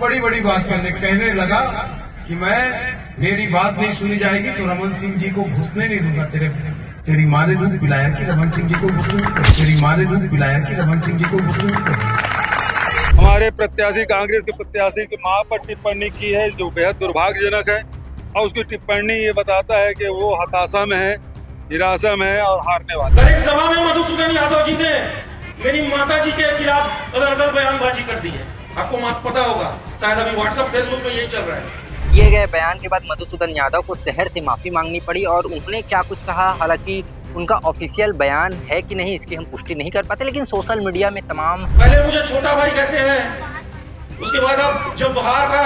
बड़ी बड़ी बात कहने लगा कि मेरी बात नहीं सुनी जाएगी तो रमन सिंह जी को घुसने नहीं दूंगा। तेरी माँ ने दूध पिलाया कि रमन सिंह जी को घुसने, तेरी माँ ने दूध पिलाया कि रमन सिंह जी को घुसने। हमारे प्रत्याशी कांग्रेस के प्रत्याशी की मां पर टिप्पणी की है जो बेहद दुर्भाग्यजनक है और उसकी टिप्पणी ये बताता है कि वो हताशा में है, निराशा में है और हारने वाला है। एक सभा में मधुसूदन यादव जी ने मेरी माता जी के खिलाफ अदर बयानबाजी कर दी है। आपको पता होगा, शायद अभी व्हाट्सएप फेसबुक पे यही चल रहा है। दिए गए बयान के बाद मधुसूदन यादव को शहर से माफी मांगनी पड़ी और उन्होंने क्या कुछ कहा, हालांकि उनका ऑफिशियल बयान है कि नहीं इसकी हम पुष्टि नहीं कर पाते, लेकिन सोशल मीडिया में तमाम पहले मुझे छोटा भाई कहते हैं, उसके बाद अब जब हार का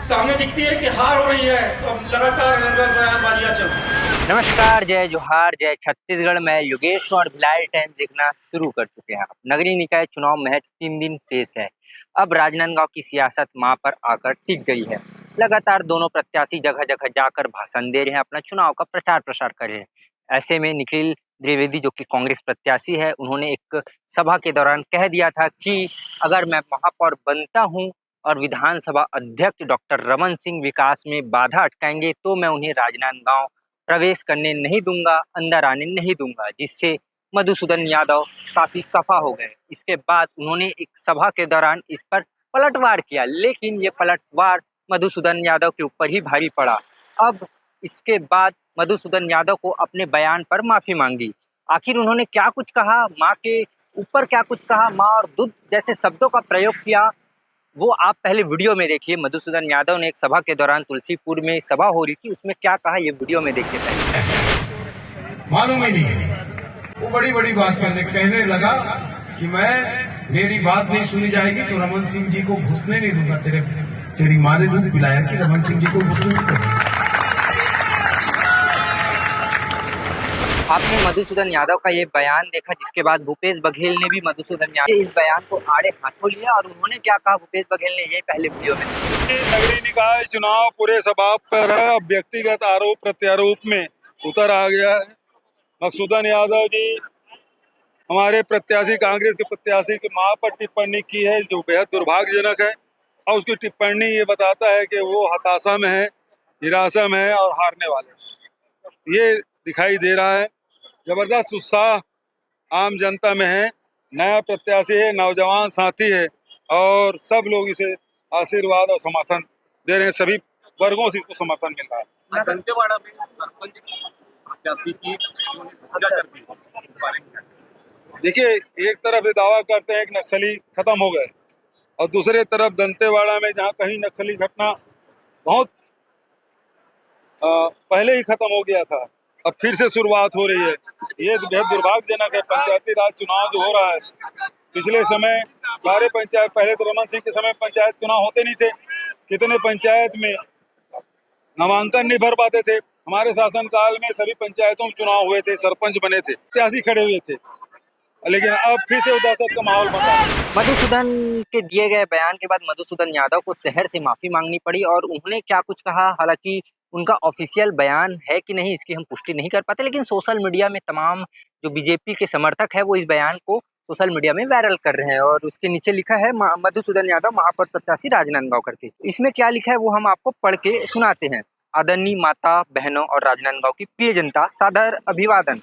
सामने दिखती है कि हार हो रही है तो अब लगातार बयानबाजियां चल रही है। नमस्कार, जय जोहार, जय छत्तीसगढ़ में योगेश और भिलाई टाइम्स देखना शुरू कर चुके हैं। नगरीय निकाय चुनाव महज 3 दिन शेष है। अब राजनांदगांव की सियासत मां पर आकर टिक गई है। लगातार दोनों प्रत्याशी जगह जगह जाकर भाषण दे रहे हैं, अपना चुनाव का प्रचार प्रसार कर रहे हैं। ऐसे में निखिल द्विवेदी जो कि कांग्रेस प्रत्याशी है, उन्होंने एक सभा के दौरान कह दिया था कि अगर मैं महापौर बनता हूं और विधानसभा अध्यक्ष डॉक्टर रमन सिंह विकास में बाधा अटकाएंगे तो मैं उन्हें राजनांदगांव प्रवेश करने नहीं दूंगा, अंदर आने नहीं दूंगा, जिससे मधुसूदन यादव काफी खफा हो गए। इसके बाद उन्होंने एक सभा के दौरान इस पर पलटवार किया, लेकिन ये पलटवार मधुसूदन यादव के ऊपर ही भारी पड़ा। अब इसके बाद मधुसूदन यादव को अपने बयान पर माफी मांगी। आखिर उन्होंने क्या कुछ कहा, माँ के ऊपर क्या कुछ कहा, माँ और दूध जैसे शब्दों का प्रयोग किया, वो आप पहले वीडियो में देखिए। मधुसूदन यादव ने एक सभा के दौरान तुलसीपुर में सभा हो रही थी, उसमें क्या कहा ये वीडियो में देखिए पहले। मालूम ही नहीं, वो बड़ी बड़ी बात कहने लगा कि मेरी बात नहीं सुनी जाएगी तो रमन सिंह जी को घुसने नहीं दूंगा। तेरी माँ ने दूध पिलाया कि रमन सिंह जी को घुसने। आपने मधुसूदन यादव का ये बयान देखा, जिसके बाद भूपेश बघेल ने भी मधुसूदन यादव के इस बयान को आड़े हाथों लिया और उन्होंने क्या कहा भूपेश बघेल ने, ये पहले वीडियो में। नगरीय निकाय चुनाव पूरे सभा पर है, व्यक्तिगत आरोप प्रत्यारोप में उतर आ गया है। मधुसूदन यादव जी हमारे प्रत्याशी कांग्रेस के प्रत्याशी की मां पर टिप्पणी की है जो बेहद दुर्भाग्यजनक है और उसकी टिप्पणी ये बताता है कि वो हताशा में है, निराशा में है और हारने वाले हैं। ये दिखाई दे रहा है। जबरदस्त उत्साह आम जनता में है। नया प्रत्याशी है, नौजवान साथी है और सब लोग इसे आशीर्वाद और समर्थन दे रहे हैं। सभी वर्गों से इसको समर्थन मिल रहा है। दंतेवाड़ा में सरपंच प्रत्याशी की पूजा कर दी, इस बारे में देखिए, एक तरफ ये दावा करते हैं कि नक्सली खत्म हो गए और दूसरे तरफ दंतेवाड़ा में जहाँ कहीं नक्सली घटना बहुत पहले ही खत्म हो गया था, अब फिर से शुरुआत हो रही है। ये बेहद दुर्भाग्यजनक है। पंचायती राज चुनाव जो हो रहा है, पिछले समय सारे पंचायत, पहले तो रमन सिंह के समय पंचायत चुनाव होते नहीं थे, कितने पंचायत में नामांकन नहीं भर पाते थे। हमारे शासनकाल में सभी पंचायतों में चुनाव हुए थे, सरपंच बने थे, प्रत्याशी खड़े हुए थे, लेकिन अब फिर से दहशत का माहौल बन रहा है। मधुसूदन के दिए गए बयान के बाद मधुसूदन यादव को शहर से माफी मांगनी पड़ी और उन्होंने क्या कुछ कहा, हालांकि उनका ऑफिशियल बयान है कि नहीं इसकी हम पुष्टि नहीं कर पाते, लेकिन सोशल मीडिया में तमाम जो बीजेपी के समर्थक है वो इस बयान को सोशल मीडिया में वायरल कर रहे हैं और उसके नीचे लिखा है मधुसूदन यादव महापौर प्रत्याशी राजनांदगांव करके। इसमें क्या लिखा है वो हम आपको पढ़ के सुनाते हैं। आदरणीय माता बहनों और राजनांदगांव की प्रिय जनता, सादर अभिवादन।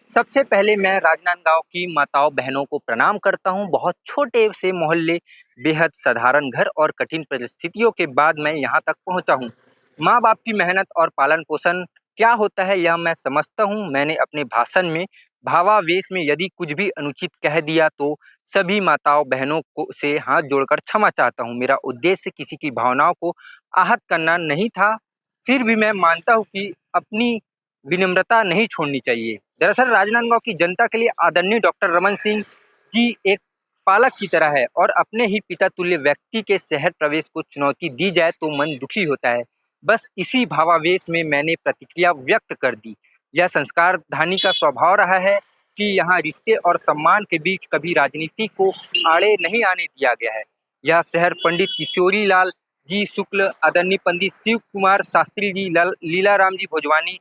सबसे पहले मैं राजनांदगांव की माताओं बहनों को प्रणाम करता हूं। बहुत छोटे से मोहल्ले, बेहद साधारण घर और कठिन परिस्थितियों के बाद मैं यहां तक पहुंचा हूं। माँ बाप की मेहनत और पालन पोषण क्या होता है यह मैं समझता हूं। मैंने अपने भाषण में भावावेश में यदि कुछ भी अनुचित कह दिया तो सभी माताओं बहनों को से हाथ जोड़कर क्षमा चाहता हूं। मेरा उद्देश्य किसी की भावनाओं को आहत करना नहीं था, फिर भी मैं मानता हूं कि अपनी विनम्रता नहीं छोड़नी चाहिए। दरअसल राजनांदगांव की जनता के लिए आदरणीय डॉक्टर रमन सिंह जी एक पालक की तरह है और अपने ही पिता तुल्य व्यक्ति के शहर प्रवेश को चुनौती दी जाए तो मन दुखी होता है। बस इसी भावावेश में मैंने प्रतिक्रिया व्यक्त कर दी। यह संस्कार धानी का स्वभाव रहा है कि यहाँ रिश्ते और सम्मान के बीच कभी राजनीति को आड़े नहीं आने दिया गया है। यह शहर पंडित किशोरी लाल जी शुक्ल, आदरणीय पंडित शिव कुमार शास्त्री जी, लीलाराम जी भोजवानी,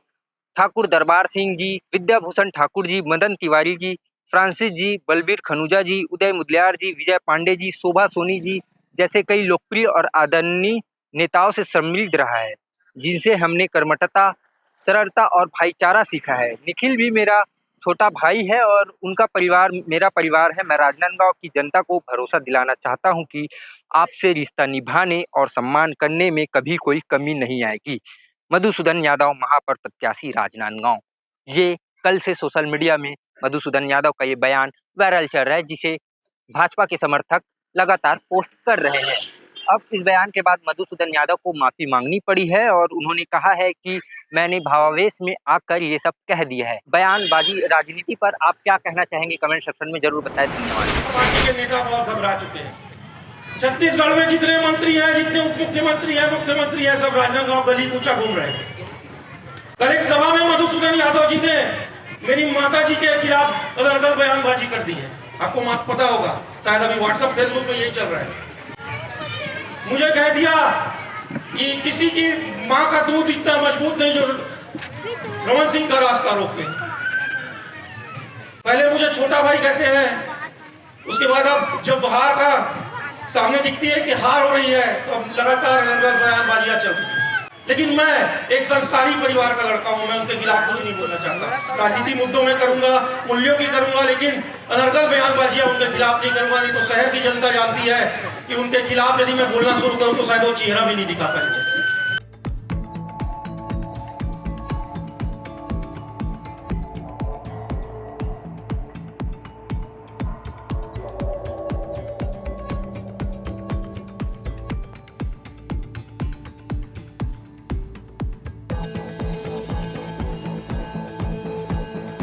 ठाकुर दरबार सिंह जी, विद्याभूषण ठाकुर जी, मदन तिवारी जी, फ्रांसिस जी, बलबीर खनुजा जी, उदय मुदलियार जी, विजय पांडे जी, शोभा सोनी जी, जैसे कई लोकप्रिय और आदरणीय नेताओं से सम्मिलित रहा है, जिनसे हमने कर्मठता, सरलता और भाईचारा सीखा है। निखिल भी मेरा छोटा भाई है और उनका परिवार मेरा परिवार है। मैं राजनांदगांव की जनता को भरोसा दिलाना चाहता हूं कि आपसे रिश्ता निभाने और सम्मान करने में कभी कोई कमी नहीं आएगी। मधुसूदन यादव, महापौर प्रत्याशी, राजनांदगांव। ये कल से सोशल मीडिया में मधुसूदन यादव का ये बयान वायरल चल रहा है, जिसे भाजपा के समर्थक लगातार पोस्ट कर रहे हैं। अब इस बयान के बाद मधुसूदन यादव को माफी मांगनी पड़ी है और उन्होंने कहा है कि मैंने भावावेश में आकर ये सब कह दिया है। बयानबाजी राजनीति पर आप क्या कहना चाहेंगे, कमेंट सेक्शन में जरूर बताएं। धन्यवाद। पार्टी के नेता बहुत घबरा चुके हैं। छत्तीसगढ़ में जितने मंत्री हैं, जितने उप मुख्यमंत्री हैं, मुख्यमंत्री हैं, सब राजनांदगांव गली कूचा घूम रहे हैं। कल एक सभा में मधुसूदन यादव जी ने मेरी माता जी के खिलाफ अलग बयानबाजी कर दी है। आपको पता होगा, शायद अभी व्हाट्सएप फेसबुक पे यही चल रहा है। मुझे कह दिया कि किसी की माँ का दूध इतना मजबूत नहीं जो रमन सिंह का रास्ता रोक ले। पहले मुझे छोटा भाई कहते हैं, उसके बाद अब जब बाहर का सामने दिखती है कि हार हो रही है तो अब लगातार बयानबाजियां चल रही है। लेकिन मैं एक संस्कारी परिवार का लड़का हूं, मैं उनके खिलाफ कुछ नहीं बोलना चाहता। राजनीति मुद्दों में करूंगा, मूल्यों की करूंगा, लेकिन अनर्गल बयानबाजियां उनके खिलाफ नहीं करूंगा। नहीं तो शहर की जनता जानती है कि उनके खिलाफ यदि मैं बोलना शुरू करूं तो शायद वो चेहरा भी नहीं दिखा पाएंगे।